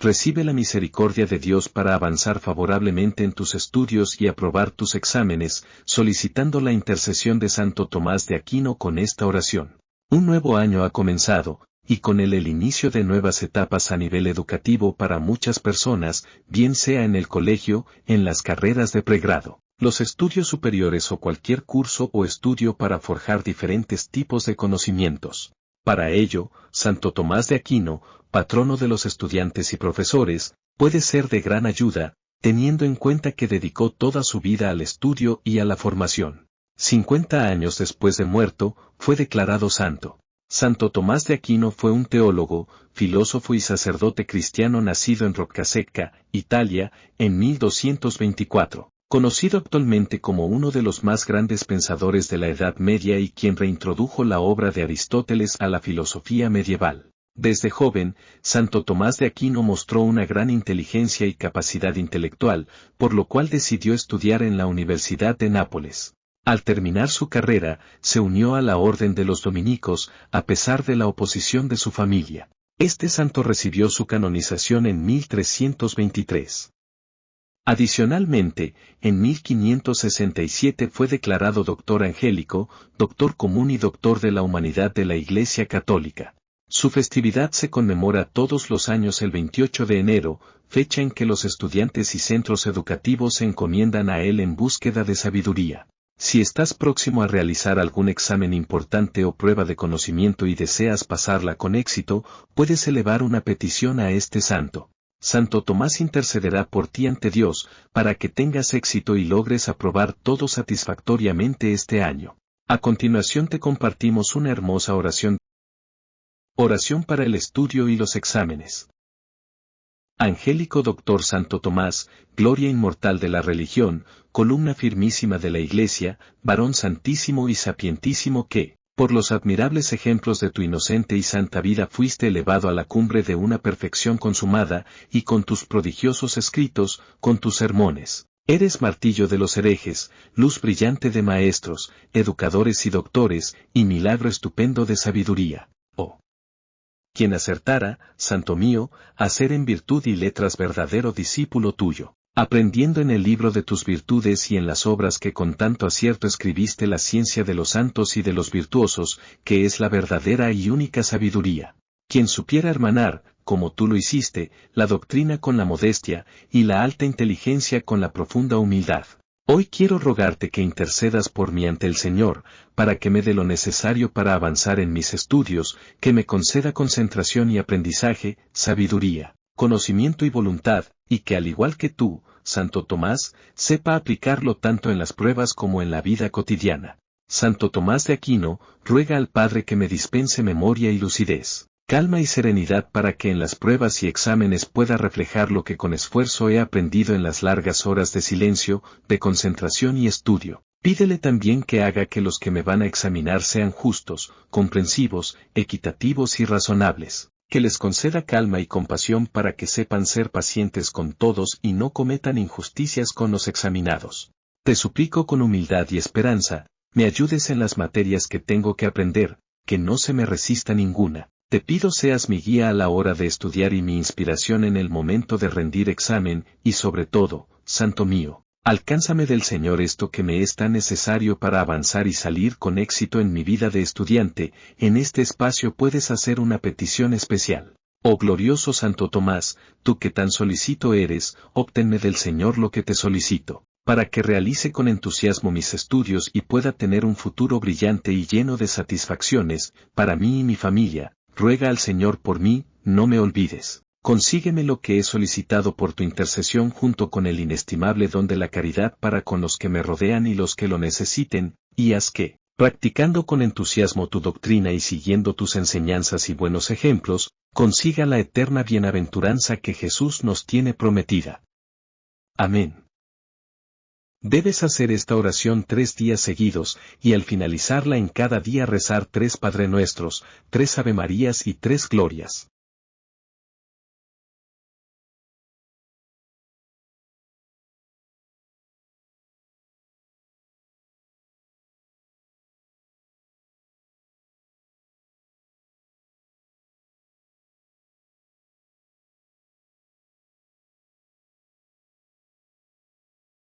recibe la misericordia de Dios para avanzar favorablemente en tus estudios y aprobar tus exámenes, solicitando la intercesión de Santo Tomás de Aquino con esta oración. Un nuevo año ha comenzado, y con él el inicio de nuevas etapas a nivel educativo para muchas personas, bien sea en el colegio, en las carreras de pregrado, los estudios superiores o cualquier curso o estudio para forjar diferentes tipos de conocimientos. Para ello, Santo Tomás de Aquino, patrono de los estudiantes y profesores, puede ser de gran ayuda, teniendo en cuenta que dedicó toda su vida al estudio y a la formación. 50 años después de muerto, fue declarado santo. Santo Tomás de Aquino fue un teólogo, filósofo y sacerdote cristiano nacido en Roccasecca, Italia, en 1224. Conocido actualmente como uno de los más grandes pensadores de la Edad Media y quien reintrodujo la obra de Aristóteles a la filosofía medieval. Desde joven, Santo Tomás de Aquino mostró una gran inteligencia y capacidad intelectual, por lo cual decidió estudiar en la Universidad de Nápoles. Al terminar su carrera, se unió a la Orden de los Dominicos, a pesar de la oposición de su familia. Este santo recibió su canonización en 1323. Adicionalmente, en 1567 fue declarado doctor angélico, doctor común y doctor de la humanidad de la Iglesia Católica. Su festividad se conmemora todos los años el 28 de enero, fecha en que los estudiantes y centros educativos se encomiendan a él en búsqueda de sabiduría. Si estás próximo a realizar algún examen importante o prueba de conocimiento y deseas pasarla con éxito, puedes elevar una petición a este santo. Santo Tomás intercederá por ti ante Dios, para que tengas éxito y logres aprobar todo satisfactoriamente este año. A continuación te compartimos una hermosa oración. Oración para el estudio y los exámenes. Angélico Doctor Santo Tomás, gloria inmortal de la religión, columna firmísima de la Iglesia, varón santísimo y sapientísimo que, por los admirables ejemplos de tu inocente y santa vida fuiste elevado a la cumbre de una perfección consumada, y con tus prodigiosos escritos, con tus sermones, eres martillo de los herejes, luz brillante de maestros, educadores y doctores, y milagro estupendo de sabiduría. Oh, quien acertara, santo mío, a ser en virtud y letras verdadero discípulo tuyo, aprendiendo en el libro de tus virtudes y en las obras que con tanto acierto escribiste la ciencia de los santos y de los virtuosos, que es la verdadera y única sabiduría. Quien supiera hermanar, como tú lo hiciste, la doctrina con la modestia, y la alta inteligencia con la profunda humildad. Hoy quiero rogarte que intercedas por mí ante el Señor, para que me dé lo necesario para avanzar en mis estudios, que me conceda concentración y aprendizaje, sabiduría, conocimiento y voluntad, y que al igual que tú, Santo Tomás, sepa aplicarlo tanto en las pruebas como en la vida cotidiana. Santo Tomás de Aquino, ruega al Padre que me dispense memoria y lucidez, calma y serenidad para que en las pruebas y exámenes pueda reflejar lo que con esfuerzo he aprendido en las largas horas de silencio, de concentración y estudio. Pídele también que haga que los que me van a examinar sean justos, comprensivos, equitativos y razonables, que les conceda calma y compasión para que sepan ser pacientes con todos y no cometan injusticias con los examinados. Te suplico con humildad y esperanza, me ayudes en las materias que tengo que aprender, que no se me resista ninguna. Te pido seas mi guía a la hora de estudiar y mi inspiración en el momento de rendir examen, y sobre todo, Santo mío, alcánzame del Señor esto que me es tan necesario para avanzar y salir con éxito en mi vida de estudiante. En este espacio puedes hacer una petición especial. Oh glorioso Santo Tomás, tú que tan solicito eres, obténme del Señor lo que te solicito, para que realice con entusiasmo mis estudios y pueda tener un futuro brillante y lleno de satisfacciones, para mí y mi familia. Ruega al Señor por mí, no me olvides. Consígueme lo que he solicitado por tu intercesión junto con el inestimable don de la caridad para con los que me rodean y los que lo necesiten, y haz que, practicando con entusiasmo tu doctrina y siguiendo tus enseñanzas y buenos ejemplos, consiga la eterna bienaventuranza que Jesús nos tiene prometida. Amén. Debes hacer esta oración 3 días seguidos, y al finalizarla en cada día rezar 3 Padre Nuestros, 3 Ave Marías y 3 Glorias.